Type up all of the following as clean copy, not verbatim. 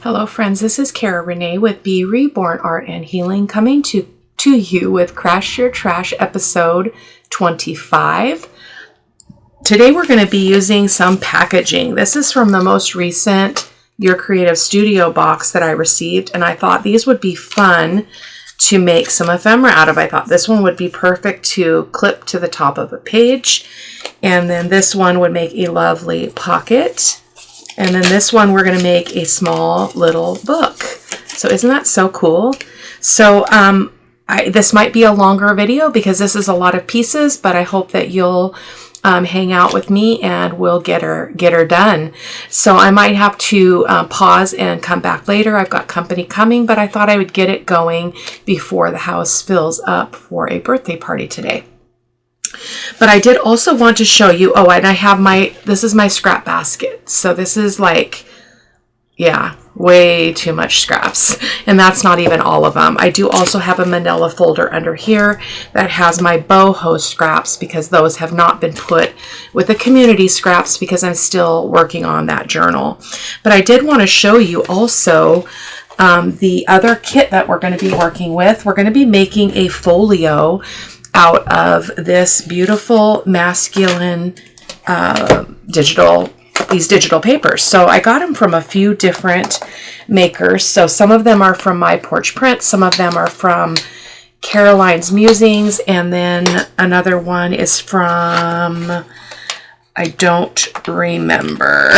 Hello friends, this is Cara-Renee with B.Reborn Art and Healing coming to you with Crash Your Trash episode 25. Today we're going to be using some packaging. This is from the most recent Your Creative Studio box that I received, and I thought these would be fun to make some ephemera out of. I thought this one would be perfect to clip to the top of a page, and then this one would make a lovely pocket. And then this one, we're going to make a small little book. So isn't that so cool? So this might be a longer video because this is a lot of pieces, but I hope that you'll hang out with me and we'll get her done. So I might have to pause and come back later. I've got company coming, but I thought I would get it going before the house fills up for a birthday party today. But I did also want to show you, oh, and I have this is my scrap basket. So this is like, yeah, way too much scraps. And that's not even all of them. I do also have a manila folder under here that has my boho scraps because those have not been put with the community scraps because I'm still working on that journal. But I did want to show you also the other kit that we're going to be working with. We're going to be making a folio out of this beautiful masculine digital papers. So I got them from a few different makers. So some of them are from My Porch Prints, some of them are from Caroline's Musings, and then another one is from, I don't remember,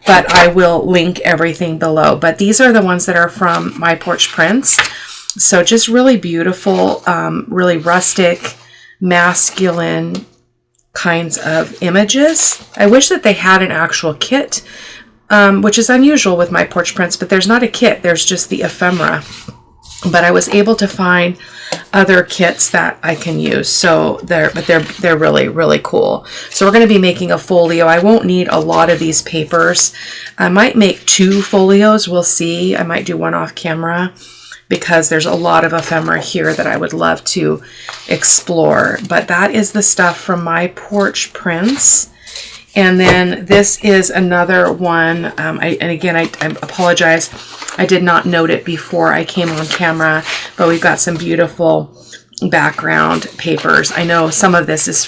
but I will link everything below. But these are the ones that are from My Porch Prints. So just really beautiful, really rustic, masculine kinds of images. I wish that they had an actual kit, which is unusual with My Porch Prints, but there's not a kit. There's just the ephemera. But I was able to find other kits that I can use. So they're really, really cool. So we're going to be making a folio. I won't need a lot of these papers. I might make 2 folios. We'll see. I might do one off camera, because there's a lot of ephemera here that I would love to explore. But that is the stuff from My Porch Prints. And then this is another one. And again, I apologize. I did not note it before I came on camera, but we've got some beautiful background papers. I know some of this is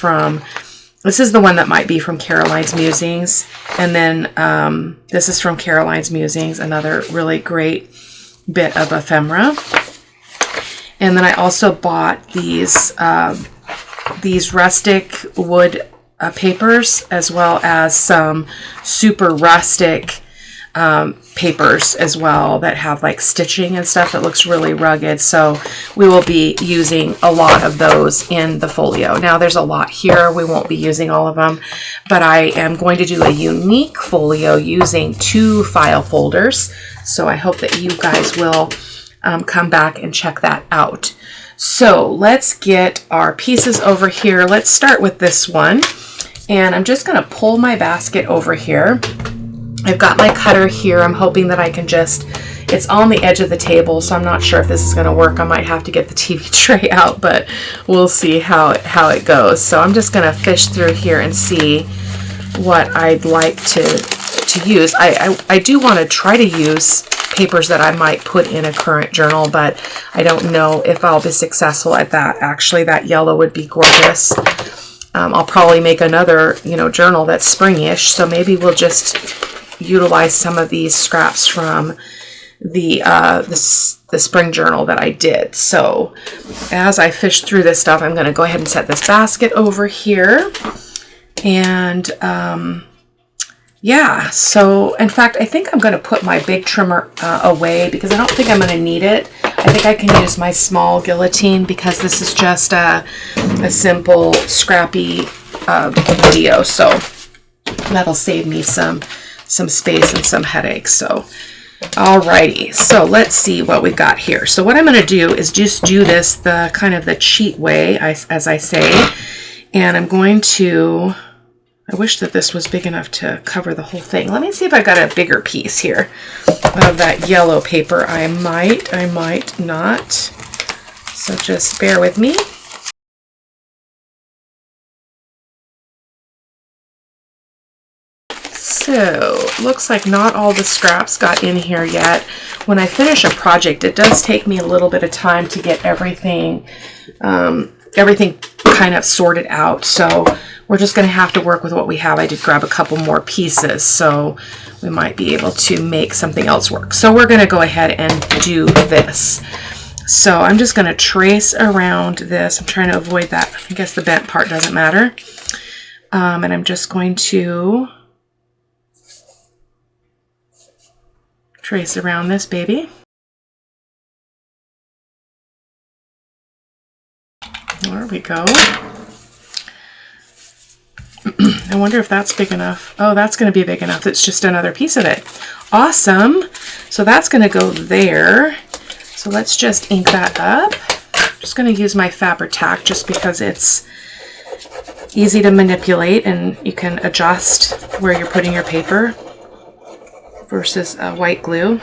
this is the one that might be from Caroline's Musings. And then this is from Caroline's Musings, another really great bit of ephemera. And then I also bought these rustic wood papers, as well as some super rustic papers as well that have like stitching and stuff that looks really rugged. So we will be using a lot of those in the folio. Now there's a lot here. We won't be using all of them, but I am going to do a unique folio using 2 file folders. So I hope that you guys will come back and check that out. So let's get our pieces over here. Let's start with this one. And I'm just going to pull my basket over here. I've got my cutter here. I'm hoping that I can it's on the edge of the table, so I'm not sure if this is going to work. I might have to get the TV tray out, but we'll see how it goes. So I'm just going to fish through here and see what I'd like to use. I do want to try to use papers that I might put in a current journal, but I don't know if I'll be successful at that. Actually, that yellow would be gorgeous. I'll probably make another, journal that's spring-ish, so maybe we'll just utilize some of these scraps from the spring journal that I did. So as I fish through this stuff, I'm going to go ahead and set this basket over here. And yeah, so in fact, I think I'm going to put my big trimmer away because I don't think I'm going to need it. I think I can use my small guillotine because this is just a simple, scrappy video. So that'll save me some space and some headaches. So alrighty, so let's see what we've got here. So what I'm going to do is just do this the kind of the cheat way, as I say, and I'm going to. I wish that this was big enough to cover the whole thing. Let me see if I've got a bigger piece here of that yellow paper. I might not. So just bear with me. So, looks like not all the scraps got in here yet. When I finish a project, it does take me a little bit of time to get everything kind of sorted out. So we're just going to have to work with what we have. I did grab a couple more pieces, so we might be able to make something else work. So we're going to go ahead and do this. So I'm just going to trace around this. I'm trying to avoid that. I guess the bent part doesn't matter. And I'm just going to trace around this baby. There we go. I wonder if that's big enough. Oh, that's going to be big enough. It's just another piece of it. Awesome. So that's going to go there. So let's just ink that up. I'm just going to use my Fabri-Tac just because it's easy to manipulate and you can adjust where you're putting your paper versus white glue.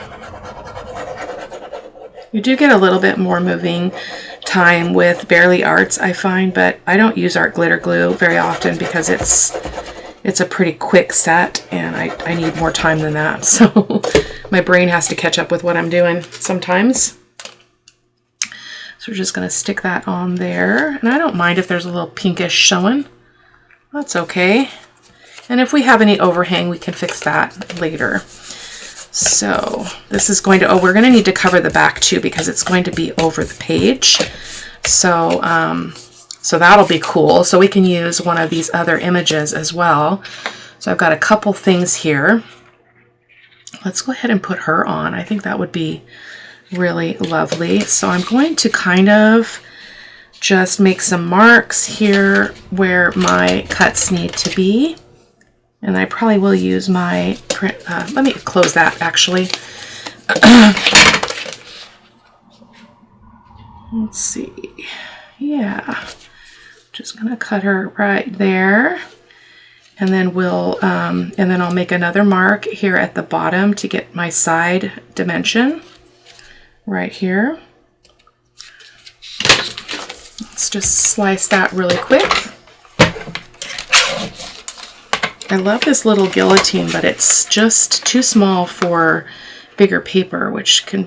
You do get a little bit more moving time with Barely Arts, I find, but I don't use art glitter glue very often because it's a pretty quick set and I need more time than that. So my brain has to catch up with what I'm doing sometimes. So we're just going to stick that on there. And I don't mind if there's a little pinkish showing. That's okay. And if we have any overhang, we can fix that later. So this is going to, oh, we're going to need to cover the back too because it's going to be over the page. So, so that'll be cool. So we can use one of these other images as well. So I've got a couple things here. Let's go ahead and put her on. I think that would be really lovely. So I'm going to kind of just make some marks here where my cuts need to be. And I probably will use my print. Let me close that actually. Let's see. Yeah. Just going to cut her right there. And then we'll, and then I'll make another mark here at the bottom to get my side dimension right here. Let's just slice that really quick. I love this little guillotine, but it's just too small for bigger paper, which can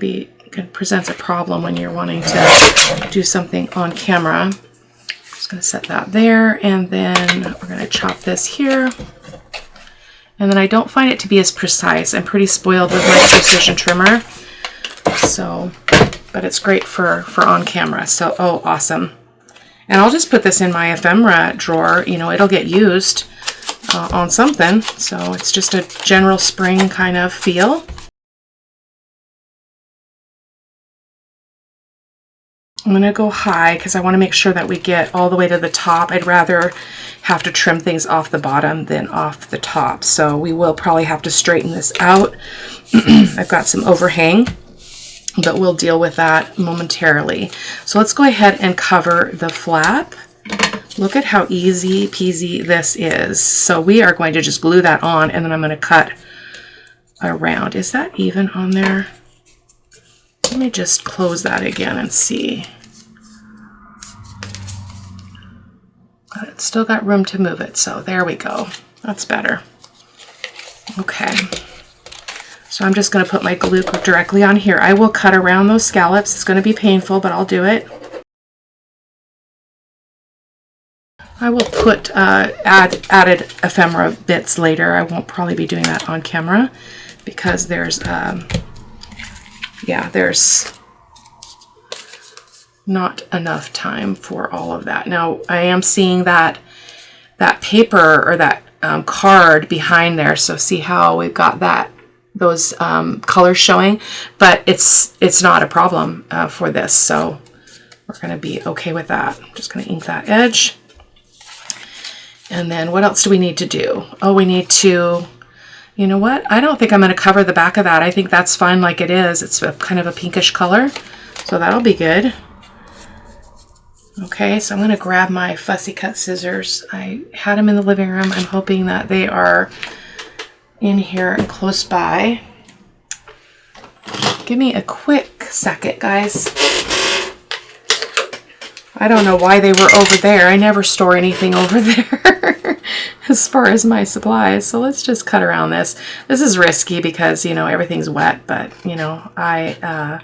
present a problem when you're wanting to do something on camera. Just going to set that there, and then we're going to chop this here. And then I don't find it to be as precise. I'm pretty spoiled with my precision trimmer, so, but it's great for on camera. So, oh, awesome. And I'll just put this in my ephemera drawer. You know, it'll get used on something, so it's just a general spring kind of feel. I'm going to go high because I want to make sure that we get all the way to the top. I'd rather have to trim things off the bottom than off the top, so we will probably have to straighten this out. I've got some overhang, but we'll deal with that momentarily. So let's go ahead and cover the flap. Look at how easy peasy this is. So we are going to just glue that on, and then I'm going to cut around. Is that even on there? Let me just close that again and see. It's still got room to move it, so there we go. That's better. Okay. So I'm just going to put my glue directly on here. I will cut around those scallops. It's going to be painful, but I'll do it. I will put added ephemera bits later. I won't probably be doing that on camera because there's there's not enough time for all of that. Now I am seeing that paper or that card behind there. So see how we've got those colors showing, but it's not a problem for this. So we're going to be okay with that. I'm just going to ink that edge. And then what else do we need to do? Oh, we need to, you know what? I don't think I'm going to cover the back of that. I think that's fine like it is. It's kind of a pinkish color, so that'll be good. Okay, so I'm going to grab my fussy cut scissors. I had them in the living room. I'm hoping that they are in here and close by. Give me a quick second, guys. I don't know why they were over there. I never store anything over there. as far as my supplies. So let's just cut around this. This is risky because, you know, everything's wet, but, you know, I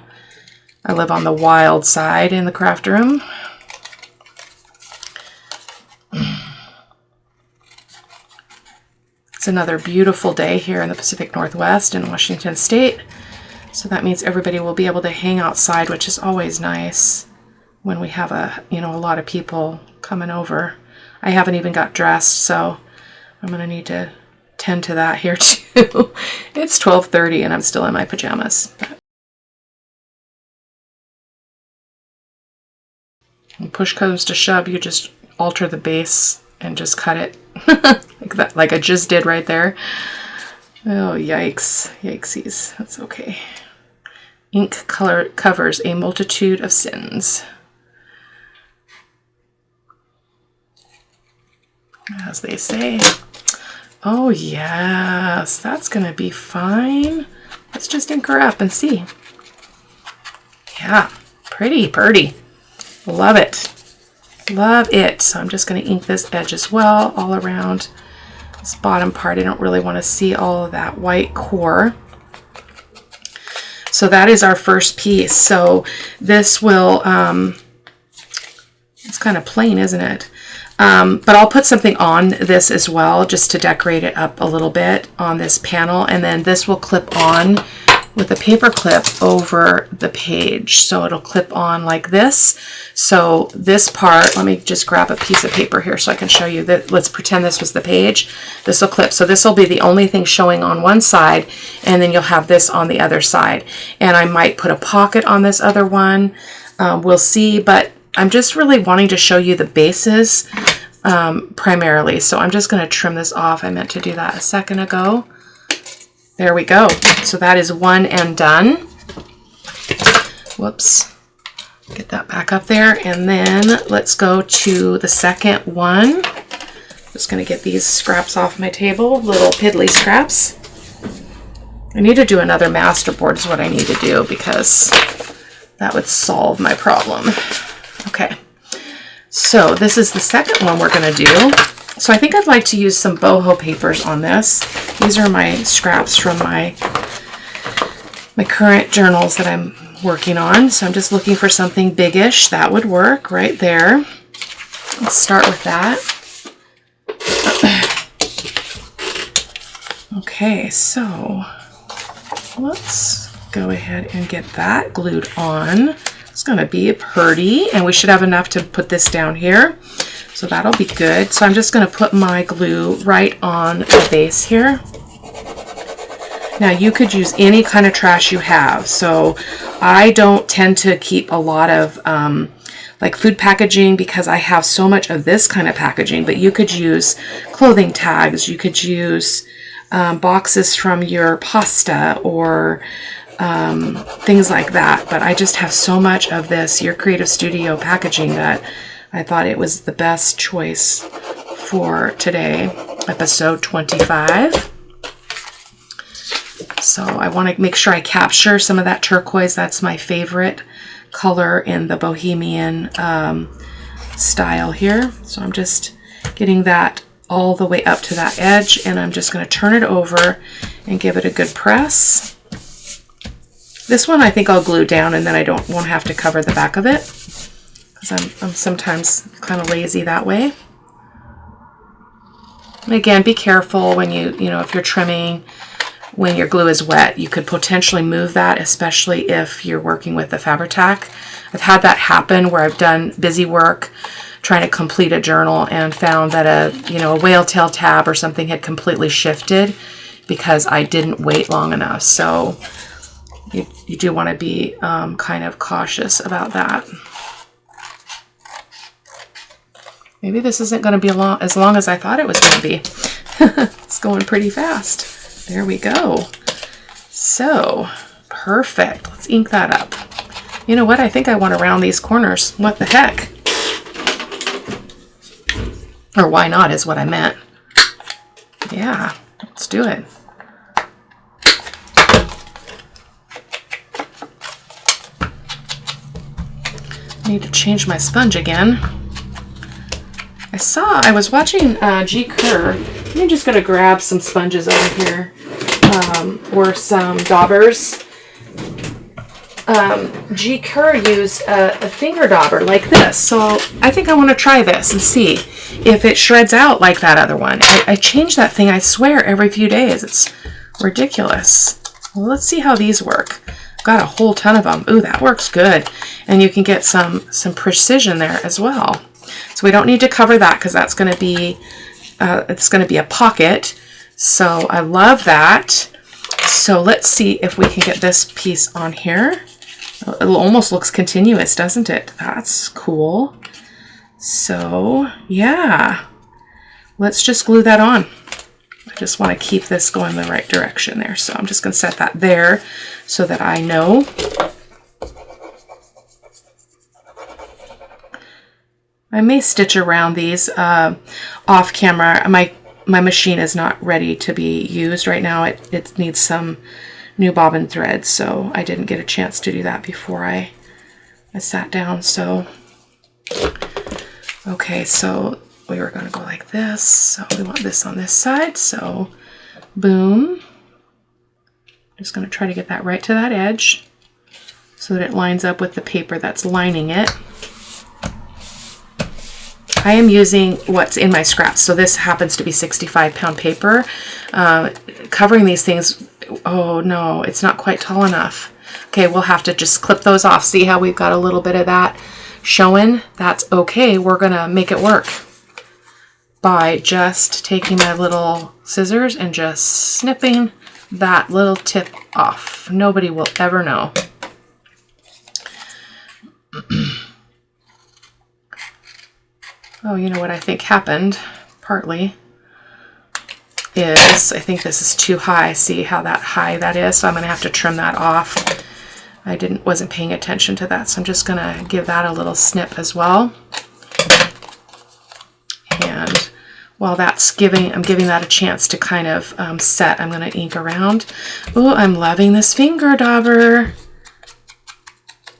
live on the wild side in the craft room. It's another beautiful day here in the Pacific Northwest in Washington State. So that means everybody will be able to hang outside, which is always nice when we have a lot of people coming over. I haven't even got dressed, so I'm going to need to tend to that here too. It's 12:30 and I'm still in my pajamas. When push comes to shove, you just alter the base and just cut it like that, like I just did right there. Oh, yikes. Yikesies. That's okay. Ink color covers a multitude of sins, as they say. Oh, yes. That's going to be fine. Let's just ink her up and see. Yeah. Pretty. Love it. Love it. So I'm just going to ink this edge as well, all around this bottom part. I don't really want to see all of that white core. So that is our first piece. So this will, it's kind of plain, isn't it? But I'll put something on this as well, just to decorate it up a little bit on this panel. And then this will clip on with a paper clip over the page. So it'll clip on like this. So this part, let me just grab a piece of paper here so I can show you that. Let's pretend this was the page. This will clip. So this will be the only thing showing on one side, and then you'll have this on the other side. And I might put a pocket on this other one. We'll see, but I'm just really wanting to show you the bases primarily. So I'm just going to trim this off. I meant to do that a second ago. There we go. So that is one and done. Whoops. Get that back up there. And then let's go to the second one. Just going to get these scraps off my table, little piddly scraps. I need to do another masterboard is what I need to do, because that would solve my problem. Okay. So this is the second one we're going to do. So I think I'd like to use some boho papers on this. These are my scraps from my current journals that I'm working on. So I'm just looking for something biggish. That would work right there. Let's start with that. Okay, so let's go ahead and get that glued on. It's going to be pretty, and we should have enough to put this down here. So that'll be good. So I'm just going to put my glue right on the base here. Now you could use any kind of trash you have. So I don't tend to keep a lot of like food packaging because I have so much of this kind of packaging, but you could use clothing tags. You could use boxes from your pasta or things like that. But I just have so much of this Your Creative Studio packaging that I thought it was the best choice for today, episode 25. So I want to make sure I capture some of that turquoise. That's my favorite color in the bohemian style here. So I'm just getting that all the way up to that edge, and I'm just going to turn it over and give it a good press. This one I think I'll glue down, and then I won't have to cover the back of it, because I'm sometimes kind of lazy that way. And again, be careful when if you're trimming, when your glue is wet, you could potentially move that, especially if you're working with the Fabri-Tac. I've had that happen where I've done busy work trying to complete a journal and found that a whale tail tab or something had completely shifted because I didn't wait long enough. So you do want to be kind of cautious about that. Maybe this isn't going to be as long as I thought it was going to be. It's going pretty fast. There we go. So, perfect. Let's ink that up. You know what? I think I want to round these corners. What the heck? Or why not is what I meant. Yeah, let's do it. I need to change my sponge again. I was watching G. Kerr. I'm just going to grab some sponges over here, or some daubers. G. Kerr used a finger dauber like this. So I think I want to try this and see if it shreds out like that other one. I change that thing, I swear, every few days. It's ridiculous. Well, let's see how these work. Got a whole ton of them. Ooh, that works good. And you can get some precision there as well. So we don't need to cover that because that's going to be, it's going to be a pocket. So I love that. So let's see if we can get this piece on here. It almost looks continuous, doesn't it? That's cool. So yeah, let's just glue that on. I just want to keep this going the right direction there. So I'm just going to set that there so that I know. I may stitch around these off camera. My machine is not ready to be used right now. It needs some new bobbin thread, so I didn't get a chance to do that before I sat down. So okay, so we were going to go like this. So we want this on this side. So boom. Just going to try to get that right to that edge so that it lines up with the paper that's lining it. I am using what's in my scraps. So this happens to be 65-pound paper. Covering these things, oh no, it's not quite tall enough. Okay, we'll have to just clip those off. See how we've got a little bit of that showing? That's okay. We're gonna make it work by just taking my little scissors and just snipping that little tip off. Nobody will ever know. Oh, you know what I think happened, partly, is I think this is too high. See how that high that is? So I'm going to have to trim that off. I wasn't paying attention to that, so I'm just going to give that a little snip as well. And while that's I'm giving that a chance to kind of set, I'm going to ink around. Oh, I'm loving this finger dauber.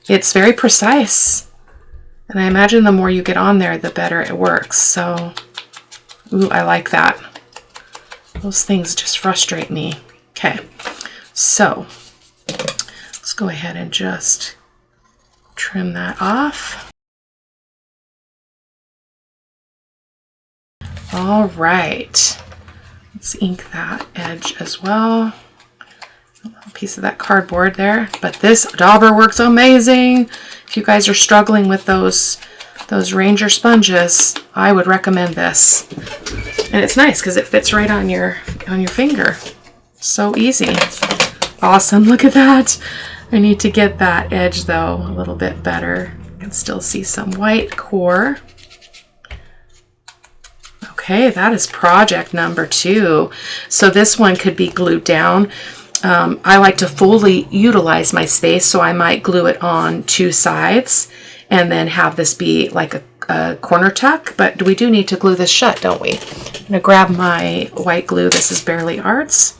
It's very precise. And I imagine the more you get on there, the better it works. So, ooh, I like that. Those things just frustrate me. Okay, so let's go ahead and just trim that off. All right, let's ink that edge as well. A piece of that cardboard there, but this dauber works amazing. If you guys are struggling with those Ranger sponges, I would recommend this. And it's nice because it fits right on your finger. So easy. Awesome. Look at that. I need to get that edge though a little bit better. I can still see some white core. Okay, that is project number 2. So this one could be glued down. I like to fully utilize my space, so I might glue it on 2 sides and then have this be like a corner tuck, but we do need to glue this shut, don't we? I'm going to grab my white glue. This is Barely Arts.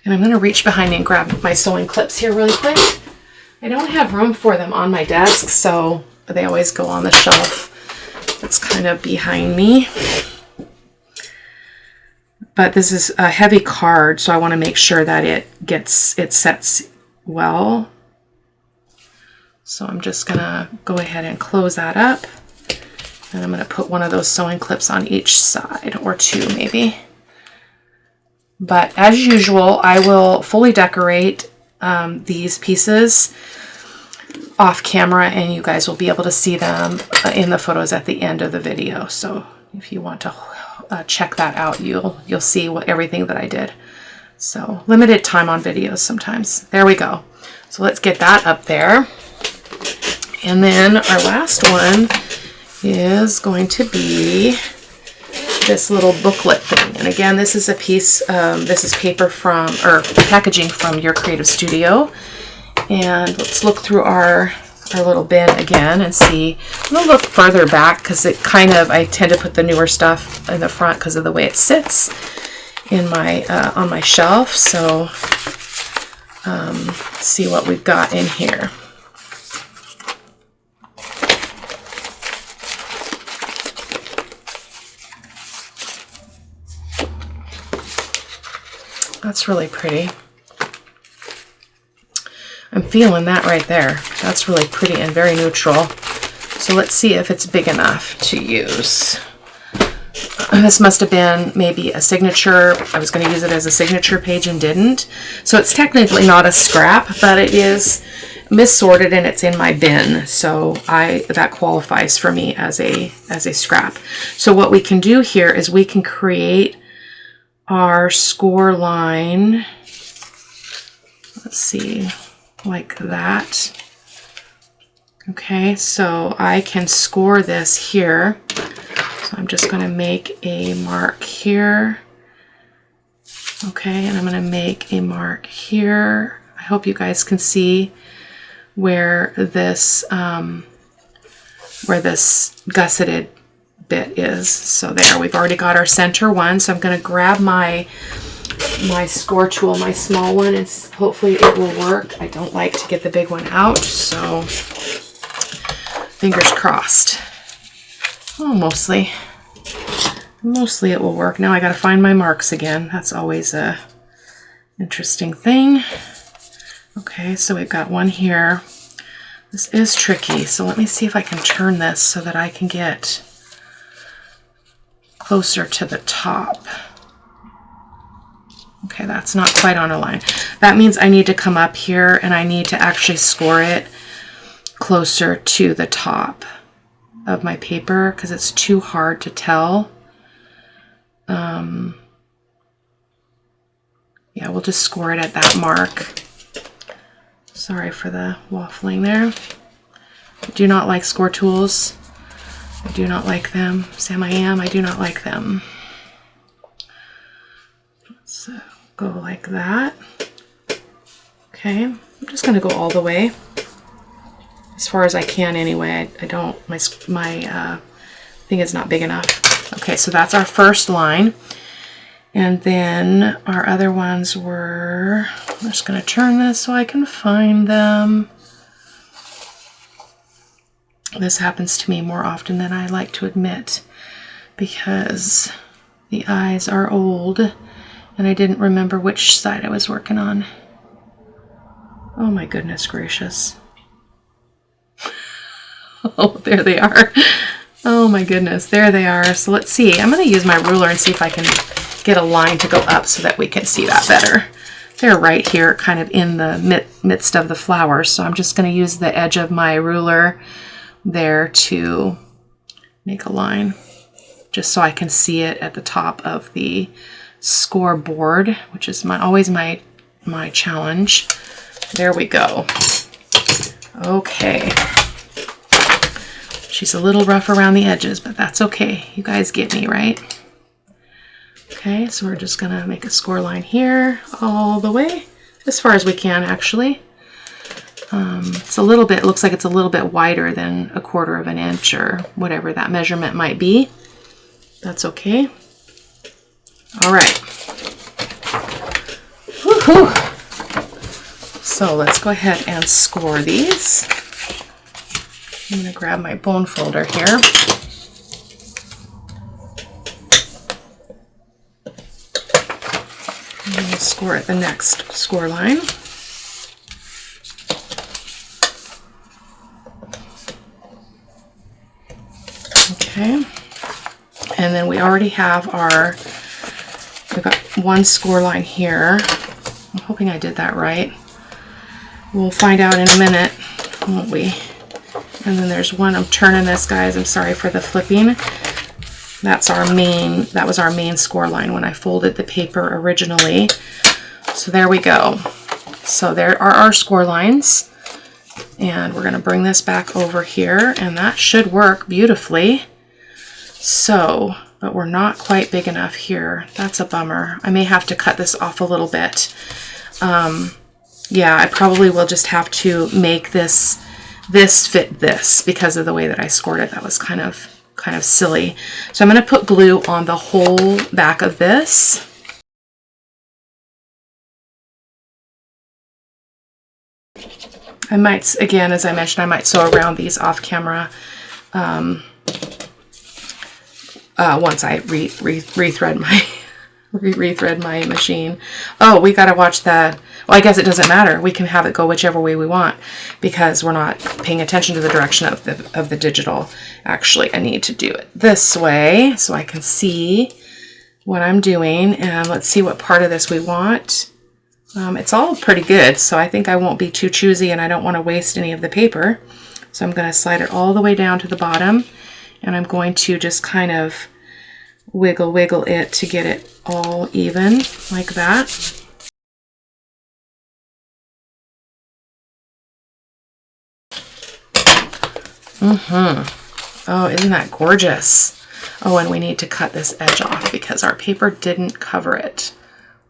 And I'm going to reach behind me and grab my sewing clips here really quick. I don't have room for them on my desk, so they always go on the shelf that's kind of behind me. But this is a heavy card, so I want to make sure that it sets well. So I'm just going to go ahead and close that up. And I'm going to put one of those sewing clips on each side, or 2 maybe. But as usual, I will fully decorate these pieces off camera, and you guys will be able to see them in the photos at the end of the video. So if you want to check that out, you'll see everything that I did. So limited time on videos sometimes. There we go. So let's get that up there. And then our last one is going to be this little booklet thing. And again, this is a piece, this is paper from, or packaging from Your Creative Studio. And let's look through our little bin again and see. I'm going to look further back because it kind of, I tend to put the newer stuff in the front because of the way it sits in my on my shelf. So let's see what we've got in here. That's really pretty. I'm feeling that right there. That's really pretty and very neutral. So let's see if it's big enough to use. This must have been maybe a signature. I was going to use it as a signature page and didn't. So it's technically not a scrap, but it is missorted and it's in my bin. So that qualifies for me as a scrap. So what we can do here is we can create our score line. Let's see, like that. Okay, so I can score this here. So I'm just going to make a mark here. Okay, and I'm going to make a mark here. I hope you guys can see where this gusseted bit is. So there, we've already got our center one. So I'm going to grab my score tool, my small one, and hopefully it will work. I don't like to get the big one out, so fingers crossed. Oh, mostly it will work. Now I got to find my marks again. That's always a interesting thing. Okay, so we've got one here. This is tricky, so let me see if I can turn this so that I can get closer to the top. Okay, that's not quite on a line. That means I need to come up here and I need to actually score it closer to the top of my paper because it's too hard to tell. Yeah, we'll just score it at that mark. Sorry for the waffling there. I do not like score tools. I do not like them. Sam, I do not like them. So go like that. Okay, I'm just going to go all the way as far as I can anyway. I don't, my thing is not big enough. Okay, so that's our first line. And then our other ones were, I'm just going to turn this so I can find them. This happens to me more often than I like to admit because the eyes are old and I didn't remember which side I was working on. Oh my goodness gracious. Oh, there they are. Oh my goodness, there they are. So let's see. I'm going to use my ruler and see if I can get a line to go up so that we can see that better. They're right here, kind of in the midst of the flowers. So I'm just going to use the edge of my ruler there to make a line, just so I can see it at the top of the scoreboard, which is always my challenge. There we go. Okay. She's a little rough around the edges, but that's okay. You guys get me, right? Okay, so we're just gonna make a score line here all the way, as far as we can actually. It's a little bit, looks like it's a little bit wider than 1/4 of an inch or whatever that measurement might be. That's okay. All right. Woohoo! So let's go ahead and score these. I'm going to grab my bone folder here. And we'll score at the next score line. Okay. And then we already have we've got one score line here. I'm hoping I did that right. We'll find out in a minute, won't we? And then there's one, I'm turning this, guys, I'm sorry for the flipping. That was our main score line when I folded the paper originally. So there we go. So there are our score lines. And we're gonna bring this back over here and that should work beautifully. So, but we're not quite big enough here. That's a bummer. I may have to cut this off a little bit. Yeah, I probably will just have to make this fit this because of the way that I scored it. That was kind of silly. So I'm going to put glue on the whole back of this. I might, again, as I mentioned, I might sew around these off camera once I rethread rethread my machine. Oh, we got to watch that. Well, I guess it doesn't matter. We can have it go whichever way we want because we're not paying attention to the direction of the digital. Actually, I need to do it this way so I can see what I'm doing. And let's see what part of this we want. It's all pretty good, so I think I won't be too choosy, and I don't want to waste any of the paper. So I'm going to slide it all the way down to the bottom, and I'm going to just kind of wiggle it to get it all even like that. Oh, isn't that gorgeous? Oh, and we need to cut this edge off because our paper didn't cover it.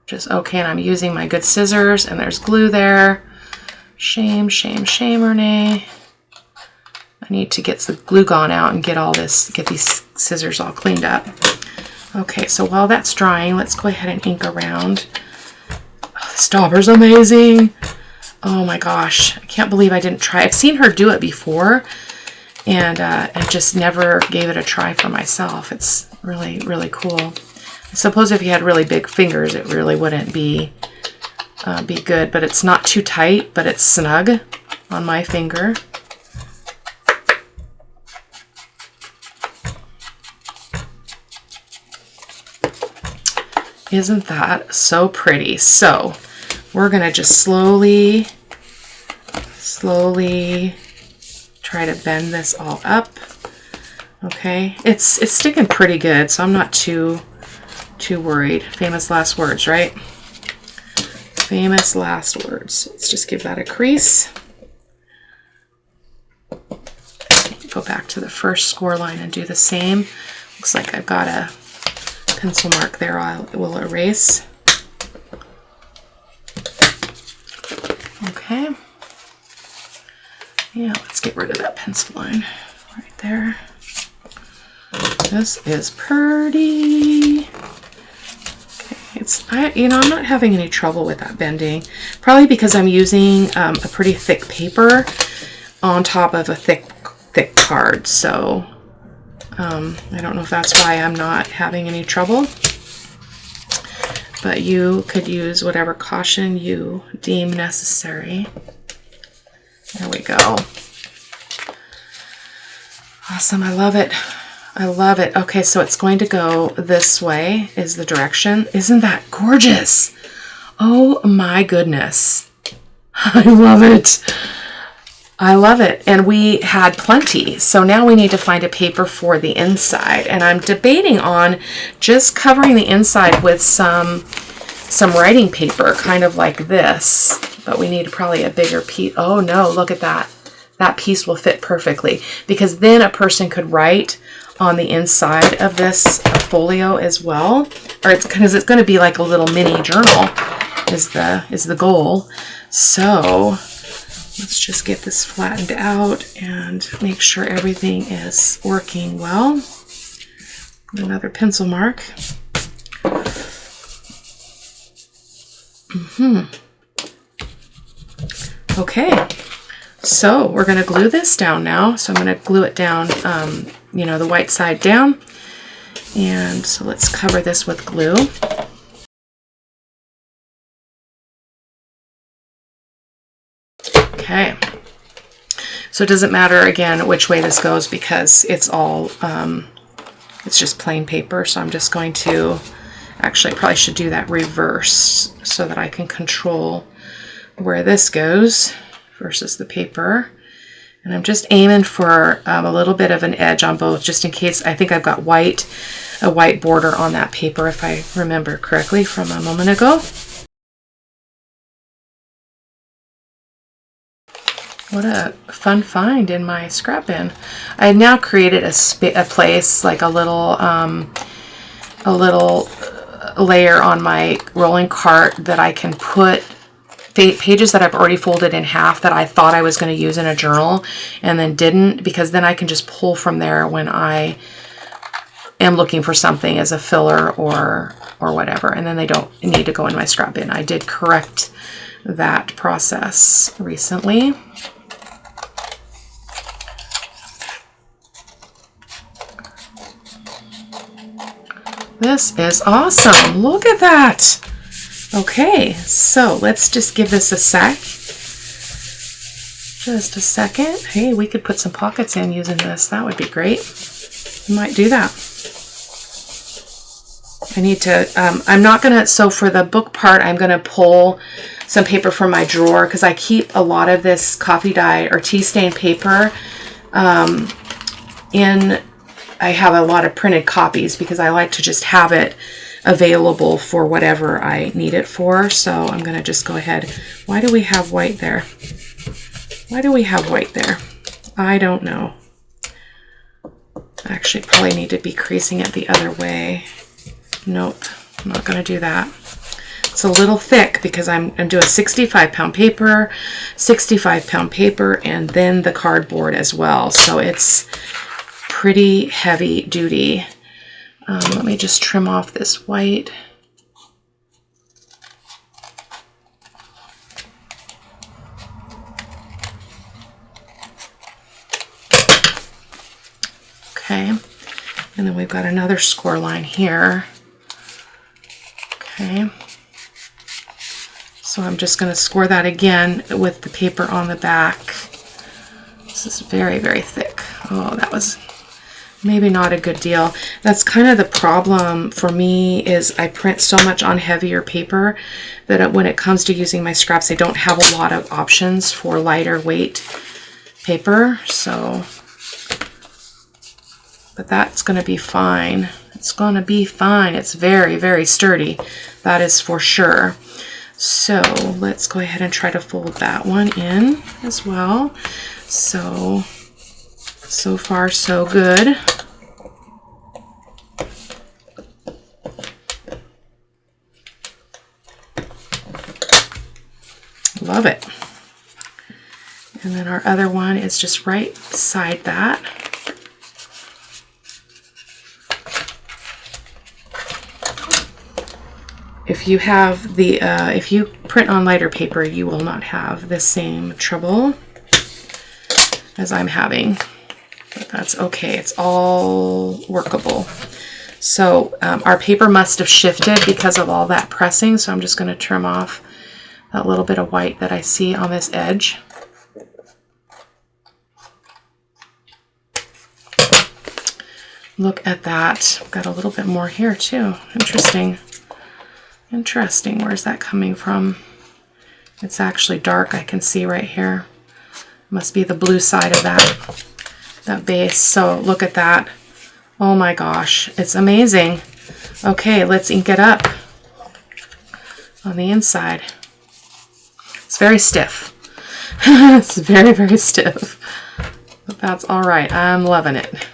Just okay, and I'm using my good scissors, and there's glue there. Shame, shame, shame, Renee. I need to get the glue gone out and get these scissors all cleaned up. Okay, so while that's drying, let's go ahead and ink around. Oh, the stopper's amazing. Oh my gosh, I can't believe I didn't try. I've seen her do it before, and I just never gave it a try for myself. It's really, really cool. I suppose if you had really big fingers, it really wouldn't be good, but it's not too tight, but it's snug on my finger. Isn't that so pretty? So we're gonna just slowly try to bend this all up. Okay, it's sticking pretty good, so I'm not too worried. Famous last words, right? Famous last words. Let's just give that a crease. Go back to the first score line and do the same. Looks like I've got a pencil mark there I will erase. Okay. Yeah, let's get rid of that pencil line right there. This is pretty. I'm not having any trouble with that bending. Probably because I'm using a pretty thick paper on top of a thick card. So I don't know if that's why I'm not having any trouble. But you could use whatever caution you deem necessary. There we go. Awesome, I love it. I love it. Okay, so it's going to go this way is the direction. Isn't that gorgeous? Oh my goodness. I love it. I love it. And we had plenty. So now we need to find a paper for the inside. And I'm debating on just covering the inside with some writing paper, kind of like this. But we need probably a bigger piece. Oh no, look at that. That piece will fit perfectly because then a person could write on the inside of this folio as well, or it's because it's going to be like a little mini journal is the goal. So let's just get this flattened out and make sure everything is working well. Another pencil mark. Okay, so we're going to glue this down now. So I'm going to glue it down, the white side down. And so let's cover this with glue. Okay. So it doesn't matter, again, which way this goes because it's all, it's just plain paper. So I'm just going to, actually, I probably should do that reverse so that I can control where this goes versus the paper. And I'm just aiming for a little bit of an edge on both, just in case. I think I've got a white border on that paper, if I remember correctly from a moment ago. What a fun find in my scrap bin. I had now created a place, like a little layer on my rolling cart that I can put pages that I've already folded in half that I thought I was going to use in a journal and then didn't, because then I can just pull from there when I am looking for something as a filler or whatever, and then they don't need to go in my scrap bin. I did correct that process recently. This is awesome. Look at that. Okay, so let's just give this a sec. Just a second. Hey, we could put some pockets in using this. That would be great. I might do that. I need to, I'm not going to, so for the book part, I'm going to pull some paper from my drawer because I keep a lot of this coffee dye or tea stain paper I have a lot of printed copies because I like to just have it available for whatever I need it for. So I'm going to just go ahead. Why do we have white there? Why do we have white there? I don't know. I actually probably need to be creasing it the other way. Nope, I'm not going to do that. It's a little thick because I'm doing 65-pound paper, 65-pound paper, and then the cardboard as well. So it's pretty heavy duty. Let me just trim off this white. Okay, and then we've got another score line here. Okay, so I'm just going to score that again with the paper on the back. This is very, very thick. Oh, that was maybe not a good deal. That's kind of the problem for me is I print so much on heavier paper that when it comes to using my scraps, I don't have a lot of options for lighter weight paper. So, but that's going to be fine. It's going to be fine. It's very, very sturdy. That is for sure. So let's go ahead and try to fold that one in as well. So far so good. Love it. And then our other one is just right beside that. If you have the, if you print on lighter paper, you will not have the same trouble as I'm having. But that's okay. It's all workable. So our paper must have shifted because of all that pressing. So I'm just going to trim off that little bit of white that I see on this edge. Look at that. I've got a little bit more here too. Interesting. Interesting. Where's that coming from? It's actually dark. I can see right here. Must be the blue side of that base. So look at that. Oh my gosh. It's amazing. Okay, let's ink it up on the inside. It's very stiff. It's very, very stiff. But that's all right. I'm loving it.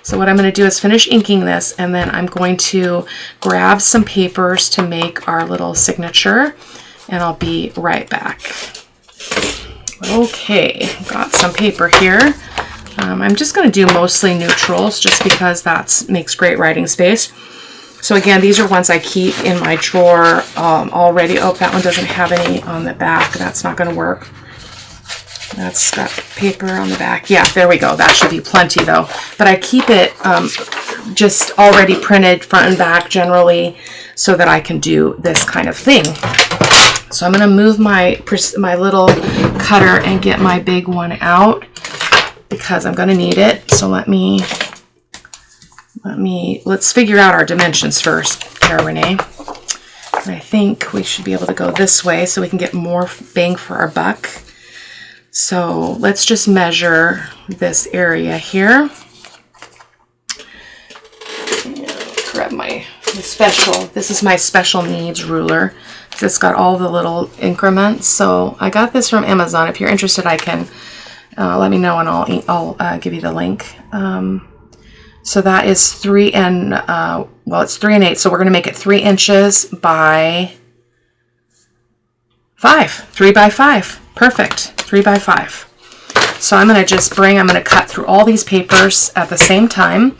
So what I'm going to do is finish inking this, and then I'm going to grab some papers to make our little signature, and I'll be right back. Okay, got some paper here. I'm just going to do mostly neutrals just because that makes great writing space. So again, these are ones I keep in my drawer already. Oh, that one doesn't have any on the back. That's not going to work. That's got paper on the back. Yeah, there we go. That should be plenty though. But I keep it just already printed front and back generally so that I can do this kind of thing. So I'm going to move my little cutter and get my big one out because I'm going to need it. So let's figure out our dimensions first, Cara-Renee. And I think we should be able to go this way so we can get more bang for our buck. So let's just measure this area here. And grab my special, this is my special needs ruler. It's got all the little increments. So I got this from Amazon. If you're interested, I can let me know and I'll give you the link. So that is 3 and, well, it's 3 1/8. So we're going to make it 3 inches by 5, 3 by 5. Perfect. 3 by 5. So I'm going to just I'm going to cut through all these papers at the same time.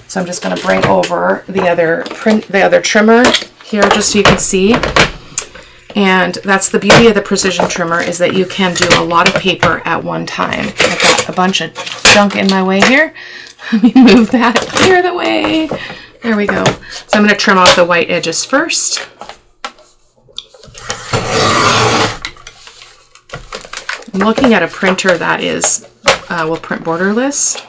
So I'm just going to bring over the other trimmer here just so you can see. And that's the beauty of the precision trimmer is that you can do a lot of paper at one time. I've got a bunch of junk in my way here. Let me move that, clear the way. There we go. So I'm going to trim off the white edges first. I'm looking at a printer that is, will print borderless.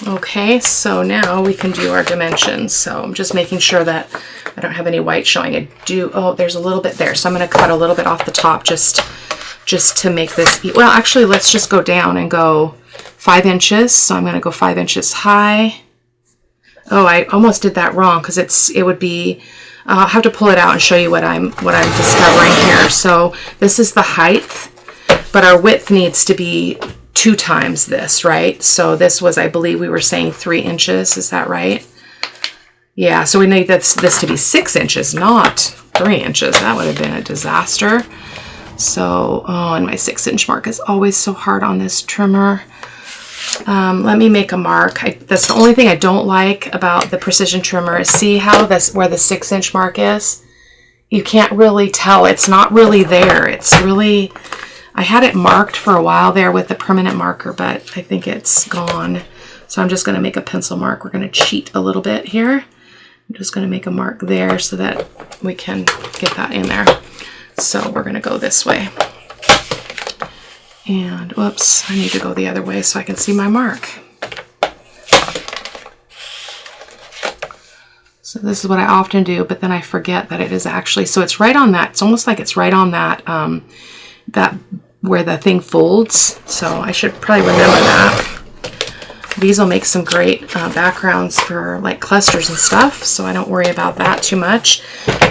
Okay, so now we can do our dimensions. So I'm just making sure that I don't have any white showing. I do, oh, there's a little bit there. So I'm going to cut a little bit off the top just to make this, well, actually, let's just go down and go 5 inches. So I'm going to go 5 inches high. Oh, I almost did that wrong because it would be, I'll have to pull it out and show you what I'm discovering here. So this is the height, but our width needs to be 2 times this, right? So this was, I believe we were saying 3 inches. Is that right? Yeah, so we need this to be 6 inches, not 3 inches. That would have been a disaster. So, oh, and my 6-inch mark is always so hard on this trimmer. Let me make a mark. That's the only thing I don't like about the precision trimmer is see how where the 6-inch mark is? You can't really tell. It's not really there. It's really, I had it marked for a while there with the permanent marker, but I think it's gone. So I'm just going to make a pencil mark. We're going to cheat a little bit here. I'm just going to make a mark there so that we can get that in there. So we're going to go this way. And whoops, I need to go the other way so I can see my mark. So this is what I often do, but then I forget that it is actually, so it's right on that, it's almost like it's right on that, that where the thing folds. So I should probably remember that. These will make some great backgrounds for like clusters and stuff, so I don't worry about that too much.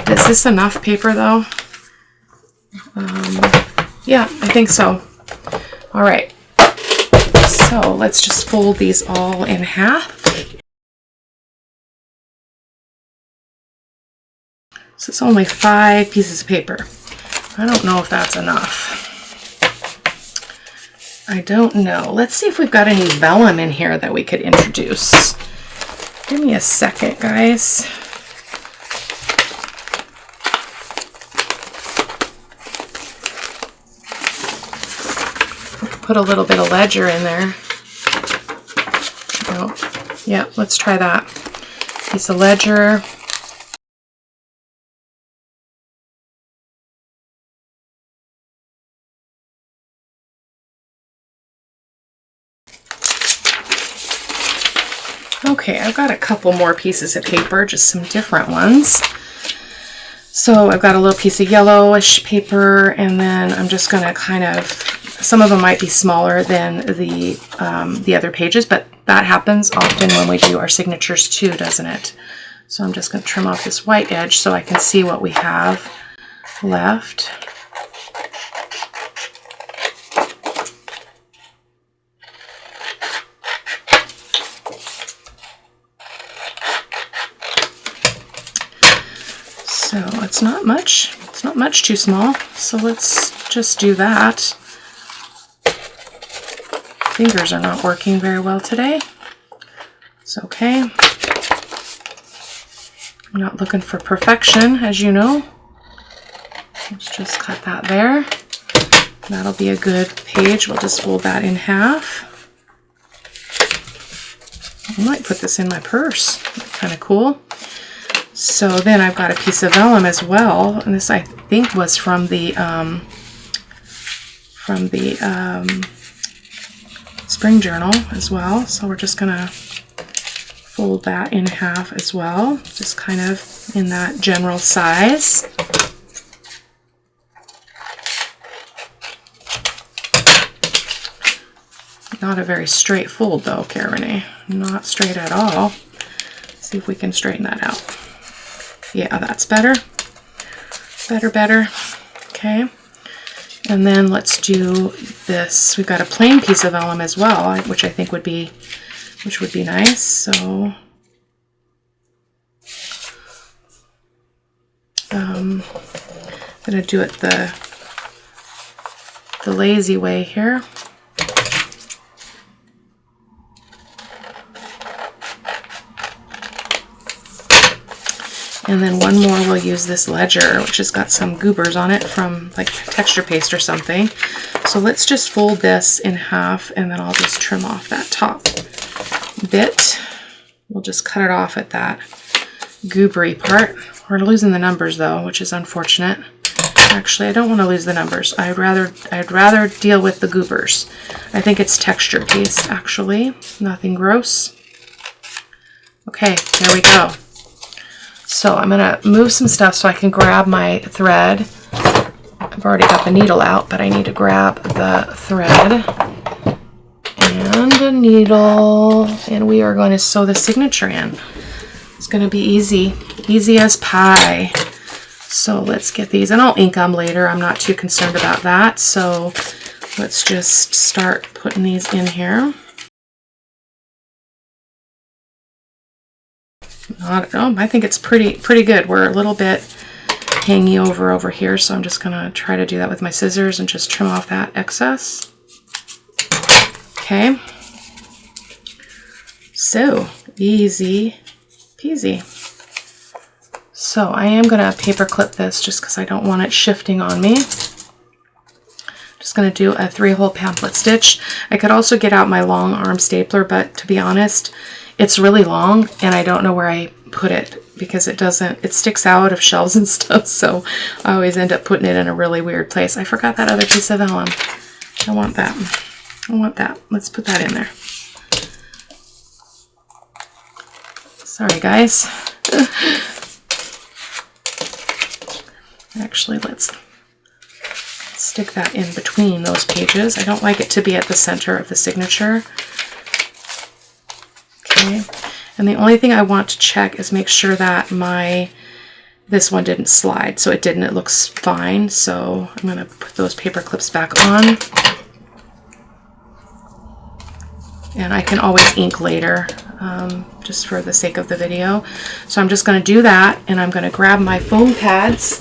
Is this enough paper though? Yeah, I think so. All right, so let's just fold these all in half. So it's only 5 pieces of paper. I don't know if that's enough. I don't know. Let's see if we've got any vellum in here that we could introduce. Give me a second, guys. Put a little bit of ledger in there. Oh, yeah, let's try that. Piece of ledger. Okay, I've got a couple more pieces of paper, just some different ones. So I've got a little piece of yellowish paper, and then I'm just going to kind of, some of them might be smaller than the other pages, but that happens often when we do our signatures too, doesn't it? So I'm just going to trim off this white edge so I can see what we have left. So it's not much too small. So let's just do that. Fingers are not working very well today. It's okay. I'm not looking for perfection, as you know. Let's just cut that there. That'll be a good page. We'll just fold that in half. I might put this in my purse. Kind of cool. So then I've got a piece of vellum as well, and this I think was from the spring journal as well. So we're just gonna fold that in half as well, just kind of in that general size. Not a very straight fold though, Cara-Renee. Not straight at all. Let's see if we can straighten that out. Yeah, that's better. Better. Okay. And then let's do this. We've got a plain piece of vellum as well, which I think would be nice. So I'm gonna do it the lazy way here. And then one more, we'll use this ledger, which has got some goobers on it from like texture paste or something. So let's just fold this in half, and then I'll just trim off that top bit. We'll just cut it off at that goobery part. We're losing the numbers though, which is unfortunate. Actually, I don't want to lose the numbers. I'd rather deal with the goobers. I think it's texture paste, actually. Nothing gross. Okay, there we go. So I'm gonna move some stuff so I can grab my thread. I've already got the needle out, but I need to grab the thread and a needle, and we are going to sew the signature in. It's going to be easy, easy as pie. So let's get these, and I'll ink them later. I'm not too concerned about that. So let's just start putting these in here. I think it's pretty good. We're a little bit hangy over here, so I'm just gonna try to do that with my scissors and just trim off that excess. Okay, so easy peasy. So I am gonna paper clip this just because I don't want it shifting on me. Just gonna do a 3-hole pamphlet stitch. I could also get out my long arm stapler, but to be honest, it's really long and I don't know where I put it because it sticks out of shelves and stuff, so I always end up putting it in a really weird place. I forgot that other piece of vellum. I want that. I want that. Let's put that in there. Sorry, guys. Actually, let's stick that in between those pages. I don't like it to be at the center of the signature. Okay. And the only thing I want to check is make sure that this one didn't slide. So it didn't, it looks fine. So I'm gonna put those paper clips back on. And I can always ink later, just for the sake of the video. So I'm just gonna do that, and I'm gonna grab my foam pads